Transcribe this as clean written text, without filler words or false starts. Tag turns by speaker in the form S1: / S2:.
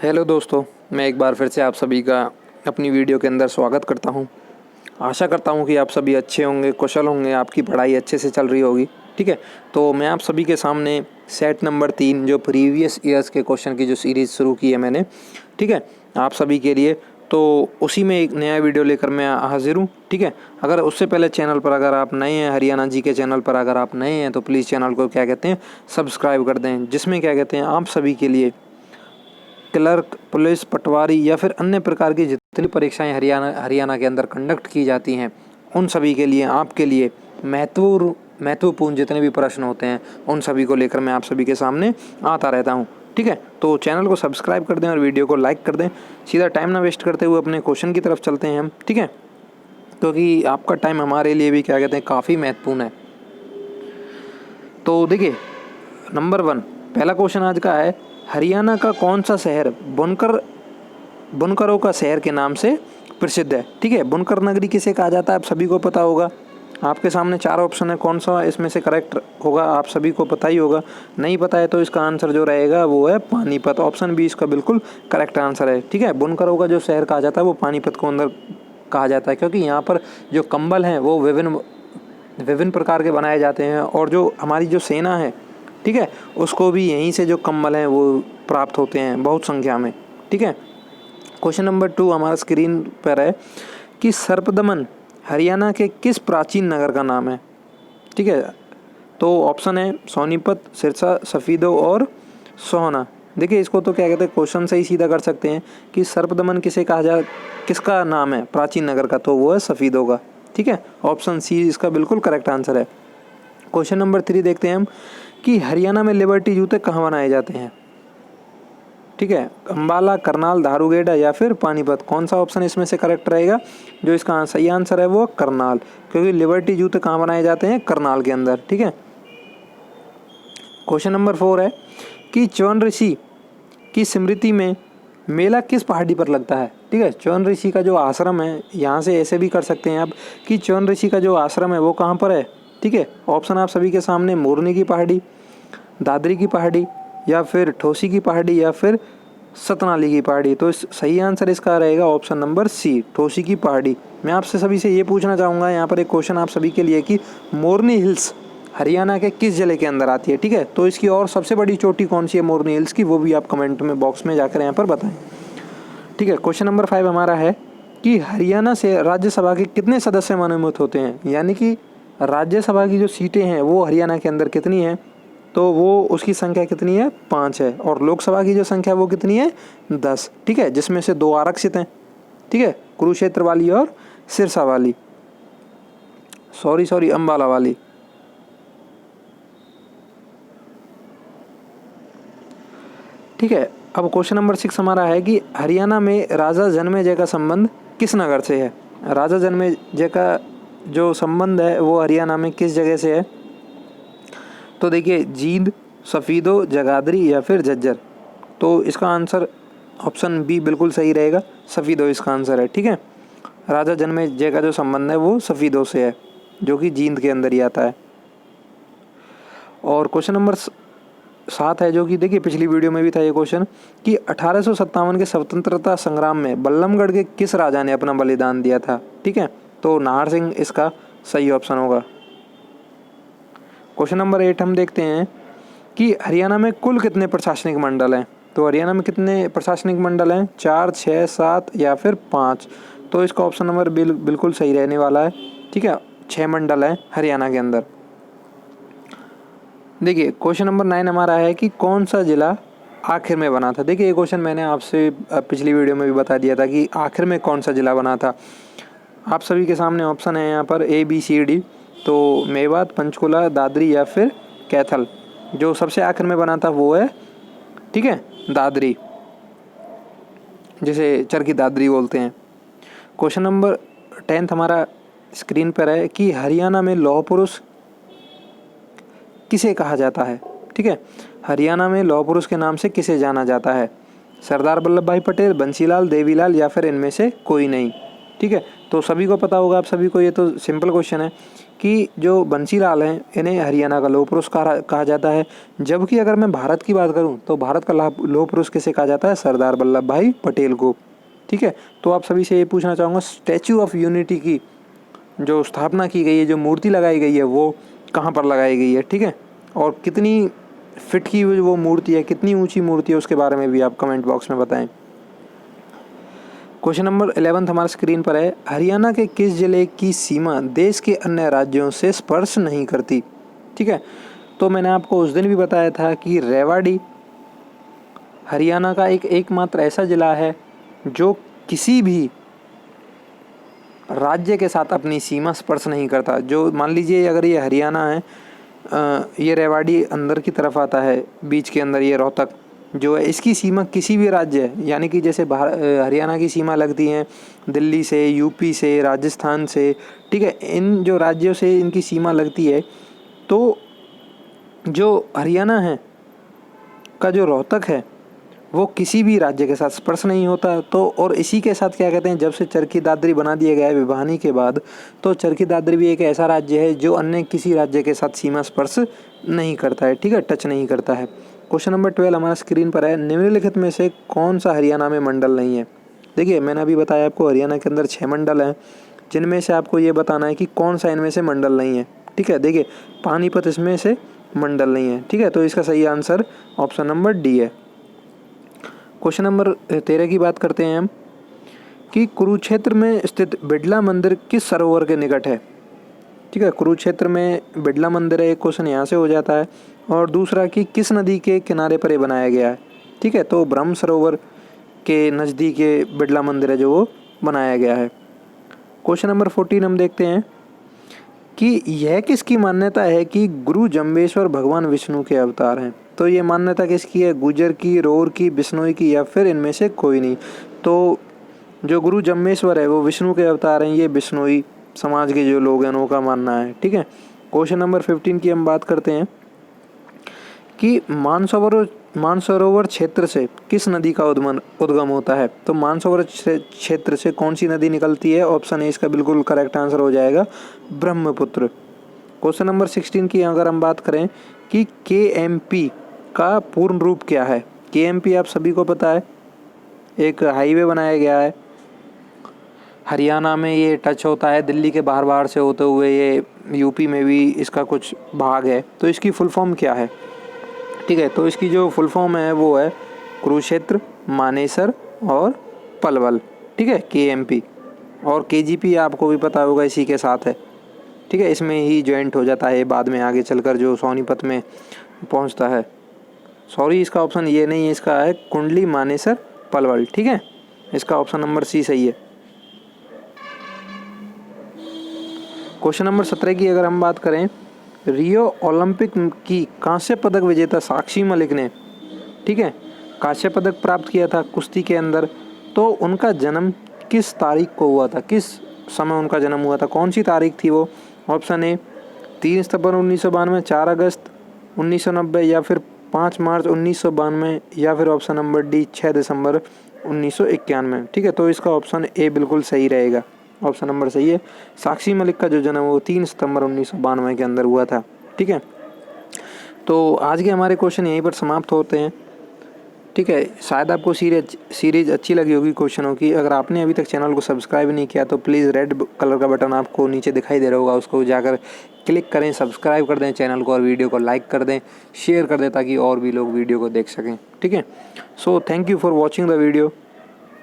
S1: Hello दोस्तों, मैं एक बार फिर से आप सभी का अपनी वीडियो के अंदर स्वागत करता हूं। आशा करता हूं कि आप सभी अच्छे होंगे, कुशल होंगे, आपकी पढ़ाई अच्छे से चल रही होगी। ठीक है, तो मैं आप सभी के सामने सेट नंबर 3 जो प्रीवियस ईयर्स के क्वेश्चन की जो सीरीज़ शुरू की है मैंने, ठीक है, आप सभी के लिए, तो उसी में एक नया वीडियो लेकर मैं हाजिर हूँ। ठीक है, अगर उससे पहले चैनल पर अगर आप नए हैं, हरियाणा जी के चैनल पर अगर आप नए हैं तो प्लीज़ चैनल को क्या कहते हैं, सब्सक्राइब कर दें, जिसमें क्या कहते हैं आप सभी के लिए क्लर्क, पुलिस, पटवारी या फिर अन्य प्रकार की जितनी परीक्षाएं हरियाणा के अंदर कंडक्ट की जाती हैं, उन सभी के लिए आपके लिए महत्वपूर्ण जितने भी प्रश्न होते हैं उन सभी को लेकर मैं आप सभी के सामने आता रहता हूं। ठीक है, तो चैनल को सब्सक्राइब कर दें और वीडियो को लाइक कर दें। सीधा टाइम ना वेस्ट करते हुए अपने क्वेश्चन की तरफ चलते हैं हम। ठीक है, क्योंकि आपका टाइम हमारे लिए भी क्या कहते हैं काफ़ी महत्वपूर्ण है। तो देखिए, नंबर 1 पहला क्वेश्चन आज का है, हरियाणा का कौन सा शहर बुनकरों का शहर के नाम से प्रसिद्ध है। ठीक है, बुनकर नगरी किसे कहा जाता है आप सभी को पता होगा। आपके सामने 4 ऑप्शन है, कौन सा इसमें से करेक्ट होगा आप सभी को पता ही होगा। नहीं पता है तो इसका आंसर जो रहेगा वो है पानीपत। ऑप्शन बी इसका बिल्कुल करेक्ट आंसर है। ठीक है, बुनकरों का जो शहर कहा जाता है वो पानीपत को अंदर कहा जाता है, क्योंकि यहाँ पर जो कंबल हैं वो विभिन्न प्रकार के बनाए जाते हैं, और जो हमारी जो सेना है, ठीक है, उसको भी यहीं से जो कंबल हैं वो प्राप्त होते हैं बहुत संख्या में। ठीक है, क्वेश्चन नंबर 2 हमारा स्क्रीन पर है कि सर्पदमन हरियाणा के किस प्राचीन नगर का नाम है। ठीक है, तो ऑप्शन है सोनीपत, सिरसा, सफीदो और सोहना। देखिए, इसको तो क्या कहते हैं क्वेश्चन से ही सीधा कर सकते हैं कि सर्पदमन किसका नाम है प्राचीन नगर का, तो वो है सफीदो का। ठीक है, ऑप्शन सी इसका बिल्कुल करेक्ट आंसर है। क्वेश्चन नंबर 3 देखते हैं हम कि हरियाणा में लिबर्टी जूते कहाँ बनाए जाते हैं। ठीक है, अम्बाला, करनाल, धारूगेड़ा या फिर पानीपत, कौन सा ऑप्शन इसमें से करेक्ट रहेगा। जो इसका सही आंसर है वो करनाल, क्योंकि लिबर्टी जूते कहाँ बनाए जाते हैं, करनाल के अंदर। ठीक है, क्वेश्चन नंबर 4 है कि च्यवन ऋषि की स्मृति में मेला किस पहाड़ी पर लगता है। ठीक है, च्यवन ऋषि का जो आश्रम है, यहाँ से ऐसे भी कर सकते हैं आप कि च्यवन ऋषि का जो आश्रम है वो कहाँ पर है। ठीक है, ऑप्शन आप सभी के सामने मोरनी की पहाड़ी, दादरी की पहाड़ी या फिर ठोसी की पहाड़ी या फिर सतनाली की पहाड़ी। तो सही आंसर इसका रहेगा ऑप्शन नंबर सी, ठोसी की पहाड़ी। मैं आपसे सभी से ये पूछना चाहूँगा, यहाँ पर एक क्वेश्चन आप सभी के लिए कि मोरनी हिल्स हरियाणा के किस जिले के अंदर आती है। ठीक है, तो इसकी और सबसे बड़ी चोटी कौन सी है मोरनी हिल्स की, वो भी आप कमेंट में बॉक्स में जाकर यहाँ पर बताएं। ठीक है, क्वेश्चन नंबर 5 हमारा है कि हरियाणा से राज्यसभा के कितने सदस्य मनोनीत होते हैं, यानी कि राज्यसभा की जो सीटें हैं वो हरियाणा के अंदर कितनी हैं, तो वो उसकी संख्या कितनी है, 5 है। और लोकसभा की जो संख्या वो कितनी है, 10। ठीक है, जिसमें से 2 आरक्षित हैं। ठीक है, कुरुक्षेत्र वाली और सिरसा वाली, सॉरी अम्बाला वाली। ठीक है, अब क्वेश्चन नंबर 6 हमारा है कि हरियाणा में राजा जन्मेजय का संबंध किस नगर से है। राजा जन्मेजय का जो संबंध है वो हरियाणा में किस जगह से है। तो देखिए, जींद, सफीदो, जगाधरी या फिर झज्जर। तो इसका आंसर ऑप्शन बी बिल्कुल सही रहेगा, सफीदो इसका आंसर है। ठीक है, राजा जन्मेजय का जो संबंध है वो सफीदो से है, जो कि जींद के अंदर ही आता है। और क्वेश्चन नंबर 7 है, जो कि देखिए पिछली वीडियो में भी था ये क्वेश्चन, कि 1857 के स्वतंत्रता संग्राम में बल्लभगढ़ के किस राजा ने अपना बलिदान दिया था। ठीक है, तो नाहर सिंह इसका सही ऑप्शन होगा। क्वेश्चन नंबर 8 हम देखते हैं कि हरियाणा में कुल कितने प्रशासनिक मंडल हैं। तो हरियाणा में कितने प्रशासनिक मंडल हैं, 4, 6, 7 या फिर 5। तो इसका ऑप्शन नंबर बिल्कुल सही रहने वाला है। ठीक है, 6 मंडल हैं हरियाणा के अंदर। देखिए, क्वेश्चन नंबर 9 हमारा है कि कौन सा जिला आखिर में बना था। देखिए, ये क्वेश्चन मैंने आपसे पिछली वीडियो में भी बता दिया था कि आखिर में कौन सा जिला बना था। आप सभी के सामने ऑप्शन है यहाँ पर ABCD, तो मेवात, पंचकुला, दादरी या फिर कैथल। जो सबसे आखिर में बना था वो है, ठीक है, दादरी, जिसे चरखी दादरी बोलते हैं। क्वेश्चन नंबर 10 हमारा स्क्रीन पर है कि हरियाणा में लौह पुरुष किसे कहा जाता है। ठीक है, हरियाणा में लौह पुरुष के नाम से किसे जाना जाता है। सरदार वल्लभ भाई पटेल, बंसीलाल, देवीलाल या फिर इनमें से कोई नहीं। ठीक है, तो सभी को पता होगा, आप सभी को ये तो सिंपल क्वेश्चन है कि जो बंसीलाल हैं इन्हें हरियाणा का लौह पुरुष कहा जाता है। जबकि अगर मैं भारत की बात करूं तो भारत का लौह पुरुष किसे कहा जाता है? सरदार वल्लभ भाई पटेल को। ठीक है, तो आप सभी से ये पूछना चाहूँगा, स्टैचू ऑफ यूनिटी की जो स्थापना की गई है, जो मूर्ति लगाई गई है, वो कहाँ पर लगाई गई है? ठीक है, और कितनी फिट की वो मूर्ति है, कितनी ऊंची मूर्ति है, उसके बारे में भी आप कमेंट बॉक्स में बताएं। क्वेश्चन नंबर 11 हमारे स्क्रीन पर है, हरियाणा के किस जिले की सीमा देश के अन्य राज्यों से स्पर्श नहीं करती? ठीक है, तो मैंने आपको उस दिन भी बताया था कि रेवाड़ी हरियाणा का एकमात्र ऐसा जिला है जो किसी भी राज्य के साथ अपनी सीमा स्पर्श नहीं करता। जो मान लीजिए अगर ये हरियाणा है, ये रेवाड़ी अंदर की तरफ आता है, बीच के अंदर ये रोहतक जो है, इसकी सीमा किसी भी राज्य है, यानी कि जैसे हरियाणा की सीमा लगती है दिल्ली से, यूपी से, राजस्थान से, ठीक है, इन जो राज्यों से इनकी सीमा लगती है, तो जो हरियाणा है का जो रोहतक है वो किसी भी राज्य के साथ स्पर्श नहीं होता। तो और इसी के साथ क्या कहते हैं, जब से चरखी दादरी बना दिया गया है विभाजन के बाद, तो चरखी दादरी भी एक ऐसा राज्य है जो अन्य किसी राज्य के साथ सीमा स्पर्श नहीं करता है। ठीक है, टच नहीं करता है। क्वेश्चन नंबर 12 हमारा स्क्रीन पर है, निम्नलिखित में से कौन सा हरियाणा में मंडल नहीं है? देखिए मैंने अभी बताया आपको हरियाणा के अंदर 6 मंडल हैं, जिनमें से आपको ये बताना है कि कौन सा इनमें से मंडल नहीं है। ठीक है, देखिए पानीपत इसमें से मंडल नहीं है। ठीक है, तो इसका सही आंसर ऑप्शन नंबर डी है। क्वेश्चन नंबर 13 की बात करते हैं हम कि कुरुक्षेत्र में स्थित बिड़ला मंदिर किस सरोवर के निकट है? ठीक है, कुरुक्षेत्र में बिड़ला मंदिर है, एक क्वेश्चन यहाँ से हो जाता है। और दूसरा कि किस नदी के किनारे पर ये बनाया गया है? ठीक है, तो ब्रह्म सरोवर के नज़दीक ये बिड़ला मंदिर है जो वो बनाया गया है। क्वेश्चन नंबर 14 हम देखते हैं कि यह किसकी मान्यता है कि गुरु जम्बेश्वर भगवान विष्णु के अवतार हैं? तो ये मान्यता किसकी है? गुर्जर की, रोर की, बिश्नोई की, या फिर इनमें से कोई नहीं? तो जो गुरु जम्बेश्वर है वो विष्णु के अवतार हैं, ये बिश्नोई समाज के जो लोग हैं उनका मानना है। ठीक है, क्वेश्चन नंबर 15 की हम बात करते हैं कि मानसरोवर क्षेत्र से किस नदी का उद्गम होता है? तो मानसरोवर क्षेत्र से कौन सी नदी निकलती है? ऑप्शन ए इसका बिल्कुल करेक्ट आंसर हो जाएगा, ब्रह्मपुत्र। क्वेश्चन नंबर 16 की अगर हम बात करें कि KMP का पूर्ण रूप क्या है? KMP आप सभी को पता है, एक हाईवे बनाया गया है हरियाणा में, ये टच होता है दिल्ली के बाहर से होते हुए, ये यूपी में भी इसका कुछ भाग है। तो इसकी फुल फॉर्म क्या है? ठीक है, तो इसकी जो फुल फॉर्म है वो है कुरुक्षेत्र, मानेसर और पलवल। ठीक है, KMP। और KGP आपको भी पता होगा इसी के साथ है। ठीक है, इसमें ही ज्वाइंट हो जाता है बाद में आगे चलकर जो सोनीपत में पहुंचता है। सॉरी, इसका ऑप्शन ये नहीं है, इसका है कुंडली, मानेसर, पलवल। ठीक है, इसका ऑप्शन नंबर सी सही है। क्वेश्चन नंबर 17 की अगर हम बात करें, रियो ओलंपिक की कांस्य पदक विजेता साक्षी मलिक ने, ठीक है, कांस्य पदक प्राप्त किया था कुश्ती के अंदर। तो उनका जन्म किस तारीख को हुआ था? किस समय उनका जन्म हुआ था? कौन सी तारीख थी वो? ऑप्शन ए 3 सितंबर 1992, 4 अगस्त 1990, या फिर 5 मार्च 1992, या फिर ऑप्शन नंबर डी 6 दिसंबर 1991। ठीक है, तो इसका ऑप्शन ए बिल्कुल सही रहेगा, ऑप्शन नंबर सही है। साक्षी मलिक का जो जन्म वो 3 सितंबर 1992 के अंदर हुआ था। ठीक है, तो आज के हमारे क्वेश्चन यहीं पर समाप्त होते हैं। ठीक है, शायद आपको सीरीज अच्छी लगी होगी क्वेश्चनों की। अगर आपने अभी तक चैनल को सब्सक्राइब नहीं किया तो प्लीज़ रेड कलर का बटन आपको नीचे दिखाई दे रहा होगा, उसको जाकर क्लिक करें, सब्सक्राइब कर दें चैनल को और वीडियो को लाइक कर दें, शेयर कर दें ताकि और भी लोग वीडियो को देख सकें। ठीक है, so thank you for watching the video.